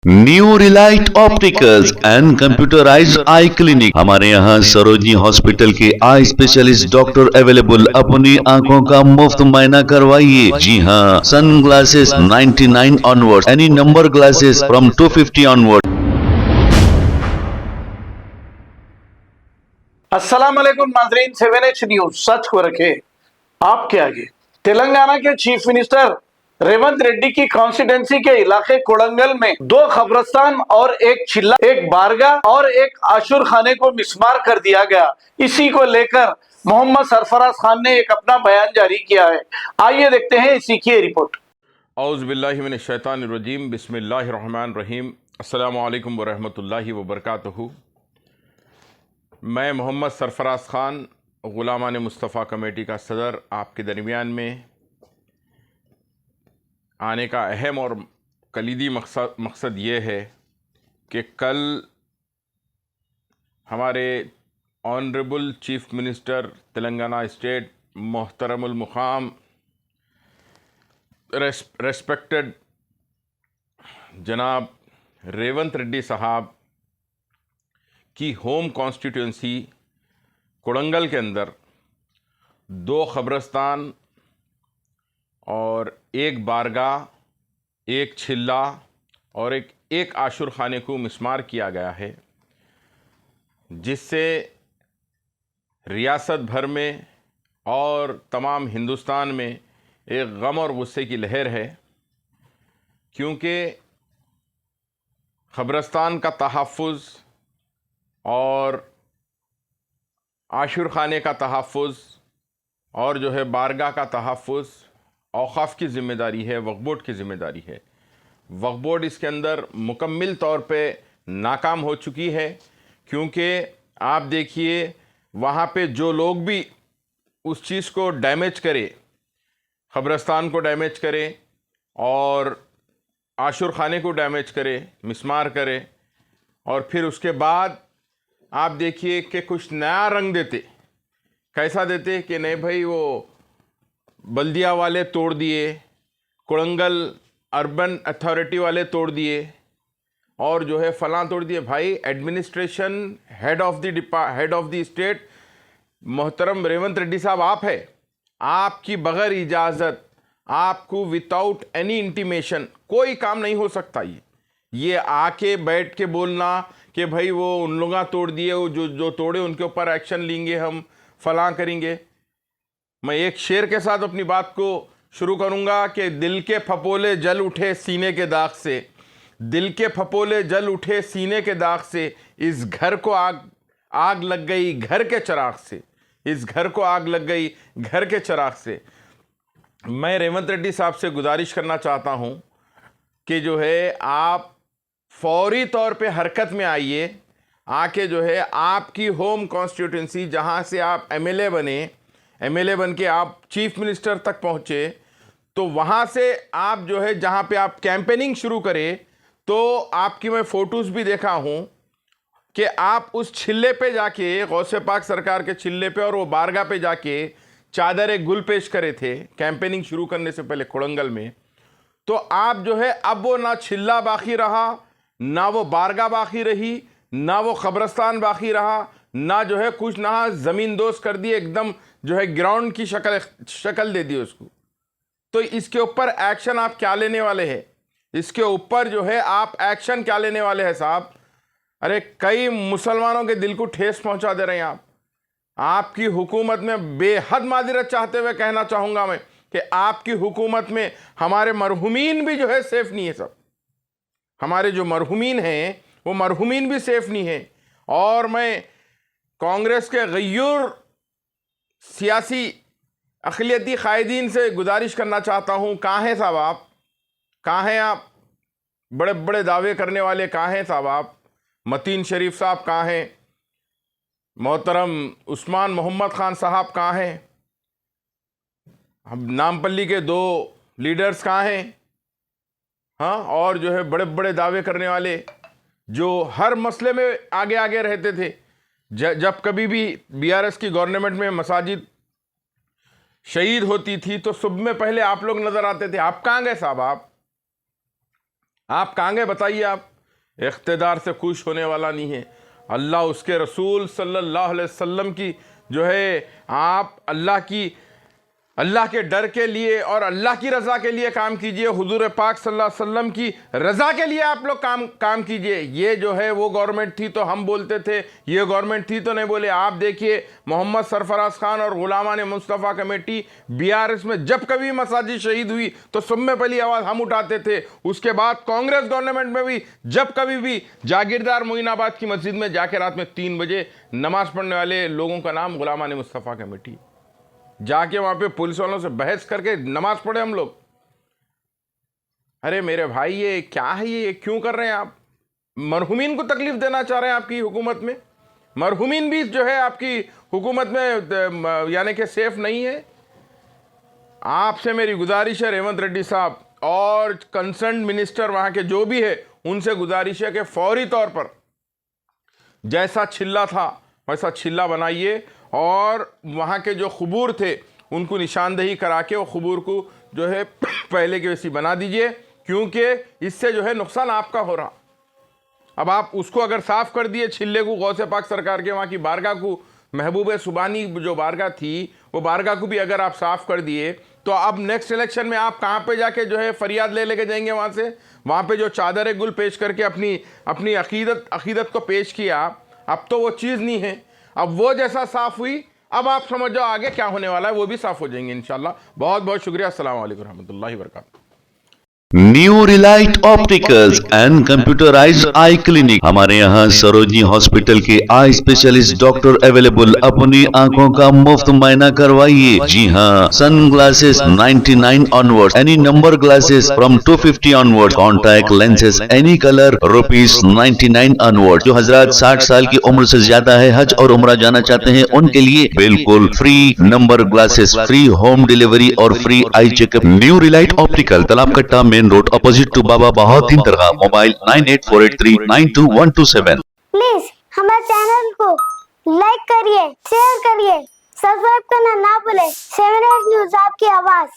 New relight opticals and computerised eye clinic. हमारे यहाँ Sarojini hospital के आई स्पेशलिस्ट डॉक्टर अवेलेबल। अपनी आंखों का मुफ्त मुआयना करवाइए। जी हाँ, sunglasses 99 onward, any number glasses from 250 onward. अस्सलाम वालेकुम नाजरीन, 7H न्यूज सच को रखे आपके आगे। तेलंगाना के चीफ मिनिस्टर रेवंत रेड्डी की कॉन्स्टिट्यूंसी के इलाके कोडंगल में 2 कब्रिस्तान और एक चिल्ला, एक बारगाह और एक आशुर खाने को मिस्मार कर दिया गया। इसी को लेकर मोहम्मद सरफराज खान ने एक अपना बयान जारी किया है। आइए देखते हैं इसी की रिपोर्ट। औज़ु बिल्लाहि मिनश शैतानिर रजीम, बिस्मिल्लाहिर रहमानिर रहीम। अस्सलामु अलैकुम व रहमतुल्लाहि व बरकातुहू। मैं मोहम्मद सरफराज ख़ान, ग़ुलामान मुस्तफ़ा कमेटी का सदर, आपके दरमियान में आने का अहम और कलीदी मकसद ये है कि कल हमारे honourable chief minister Telangana state मोहतरमुल मुक़ाम रेस्पेक्टेड जनाब रेवंत रेड्डी साहब की होम कॉन्स्टिट्यूंसी कोडंगल के अंदर 2 कब्रिस्तान और एक बारगाह, एक छिल्ला और एक आशुर खाने को मिस्मार किया गया है, जिससे रियासत भर में और तमाम हिंदुस्तान में एक गम और गुस्से की लहर है। क्योंकि कब्रिस्तान का तहफ़्फ़ुज़ और आशुर खाने का तहफ़्फ़ुज़ और जो है बारगाह का तहफ़्फ़ुज़ औक़ाफ़ की ज़िम्मेदारी है, वक्फ़ बोर्ड की ज़िम्मेदारी है। वक्फ़ बोर्ड इसके अंदर मुकम्मल तौर पे नाकाम हो चुकी है। क्योंकि आप देखिए, वहाँ पे जो लोग भी उस चीज़ को डैमेज करे, कब्रिस्तान को डैमेज करे और आशुर खाने को डैमेज करे, मिस्मार करे, और फिर उसके बाद आप देखिए कि कुछ नया रंग देते। कैसा देते कि नहीं भाई, वो बल्दिया वाले तोड़ दिए, कोडंगल अर्बन अथॉरिटी वाले तोड़ दिए, और जो है फलां तोड़ दिए। भाई, administration head of the state मोहतरम रेवंत रेड्डी साहब आप है। आपकी बग़ैर इजाज़त, आपको विदाउट एनी इंटीमेशन कोई काम नहीं हो सकता। ये आके बैठ के बोलना कि भाई वो उन लोग तोड़ दिए, वो जो तोड़े उनके ऊपर एक्शन लेंगे, हम फलां करेंगे। मैं एक शेर के साथ अपनी बात को शुरू करूंगा कि दिल के फपोले जल उठे सीने के दाग से, दिल के फपोले जल उठे सीने के दाग से, इस घर को आग लग गई घर के चिराग से, इस घर को आग लग गई घर के चिराग से। मैं रेवंत रेड्डी साहब से गुजारिश करना चाहता हूं कि जो है आप फौरी तौर पे हरकत में आइए। आके जो है आपकी होम कॉन्स्टिट्यूंसी, जहां से आप एमएलए बने, एमएलए बन के आप चीफ मिनिस्टर तक पहुंचे, तो वहां से आप जो है जहां पे आप कैंपेनिंग शुरू करें, तो आपकी मैं फ़ोटोज़ भी देखा हूं कि आप उस छिल्ले पे जाके, गौसे पाक सरकार के छिल्ले पे और वो बारगाह पे जाके चादर गुल पेश करे थे कैंपेनिंग शुरू करने से पहले कोडंगल में। तो आप जो है, अब वो ना छिल्ला बाकी रहा, ना वो बारगाह बाकी रही, ना वो कब्रिस्तान बाकी रहा, ना जो है कुछ, ना ज़मीन दोस्त कर दिए, एकदम जो है ग्राउंड की शक्ल दे दी उसको। तो इसके ऊपर एक्शन आप क्या लेने वाले हैं? इसके ऊपर जो है आप एक्शन क्या लेने वाले हैं साहब? अरे, कई मुसलमानों के दिल को ठेस पहुंचा दे रहे हैं आप। आपकी हुकूमत में बेहद माजरत चाहते हुए कहना चाहूँगा मैं कि आपकी हुकूमत में हमारे मरहुमीन भी जो है सेफ नहीं है। सब हमारे जो मरहुमीन हैं वो मरहुमीन भी सेफ नहीं है। और मैं कांग्रेस के गय्यूर सियासी अक़लियती कायदीन से गुजारिश करना चाहता हूँ, कहाँ हैं साहब आप? कहाँ हैं आप? बड़े बड़े दावे करने वाले कहाँ हैं साहब आप? मतीन शरीफ साहब कहाँ हैं? मोहतरम उस्मान मोहम्मद ख़ान साहब कहाँ हैं? हम नामपल्ली के 2 लीडर्स कहाँ हैं? हाँ, और जो है बड़े बड़े दावे करने वाले जो हर मसले में आगे आगे रहते थे। जब कभी भी बीआरएस की गवर्नमेंट में मसाजिद शहीद होती थी तो सुबह में पहले आप लोग नजर आते थे। आप कहाँ गए साहब? आप कहाँ गए बताइए। आप इख्तिदार से खुश होने वाला नहीं है। अल्लाह उसके रसूल सल्लल्लाहु अलैहि वसल्लम की जो है, आप अल्लाह के डर के लिए और अल्लाह की रज़ा के लिए काम कीजिए। हुजूर पाक सल्लल्लाहु अलैहि वसल्लम की रज़ा के लिए आप लोग काम कीजिए। ये जो है वो गवर्नमेंट थी तो हम बोलते थे, ये गवर्नमेंट थी तो नहीं बोले। आप देखिए मोहम्मद सरफराज खान और गुलामान मुस्तफ़ा कमेटी BRS में जब कभी मसाजिद शहीद हुई तो सब में पहली आवाज़ हम उठाते थे। उसके बाद कांग्रेस गवर्नमेंट में भी जब कभी भी जागीरदार मोइनाबाद की मस्जिद में जाके रात में 3 बजे नमाज पढ़ने वाले लोगों का नाम गुलामान मुस्तफ़ा कमेटी, जाके वहां पे पुलिस वालों से बहस करके नमाज पढ़े हम लोग। अरे मेरे भाई ये क्या है, ये क्यों कर रहे हैं आप? मरहुमीन को तकलीफ देना चाह रहे हैं आपकी हुकूमत में। मरहुमीन भी जो है आपकी हुकूमत में यानी कि सेफ नहीं है। आपसे मेरी गुजारिश है रेवंत रेड्डी साहब और कंसर्न मिनिस्टर वहां के जो भी है, उनसे गुजारिश है कि फौरी तौर पर जैसा छिल्ला था वैसा छिल्ला बनाइए और वहाँ के जो खबूर थे उनको निशानदेही करा के वो खबूर को जो है पहले की वैसी बना दीजिए, क्योंकि इससे जो है नुकसान आपका हो रहा। अब आप उसको अगर साफ कर दिए छिल्ले को, गौसे पाक सरकार के वहाँ की बारगाह को, महबूब सुबानी जो बारगाह थी वो बारगाह को भी अगर आप साफ कर दिए, तो अब नेक्स्ट इलेक्शन में आप कहाँ पे जाके जो है फरियाद लेके जाएंगे वहाँ से? वहाँ पे जो चादर गुल पेश करके अपनी अकीदत को पेश किया, अब तो वो चीज़ नहीं है। अब वो जैसा साफ हुई, अब आप समझ जाओ आगे क्या होने वाला है, वो भी साफ हो जाएंगे इंशाल्लाह। बहुत बहुत शुक्रिया। अस्सलाम वालेकुम रहमतुल्लाहि व बरकातहू। New relight opticals and computerised eye clinic. हमारे यहाँ सरोजनी हॉस्पिटल के आई स्पेशलिस्ट डॉक्टर अवेलेबल। अपनी आंखों का मुफ्त मायना करवाइए। जी हाँ, sunglasses 99 onward, any number glasses from 250 onward, contact lenses any colour ₹99 onward. जो हजरात 60 साल की उम्र से ज्यादा है, हज और उम्रा जाना चाहते हैं, उनके लिए बिल्कुल free number glasses, free home delivery और free eye checkup. New relight optical, Talab Katta, main road, opposite to Baba Bahauddin dargah. Mobile 9848392127। Please हमारे चैनल को लाइक करिए, शेयर करिए, सब्सक्राइब करना ना भूले। 7 न्यूज़ आपकी आवाज।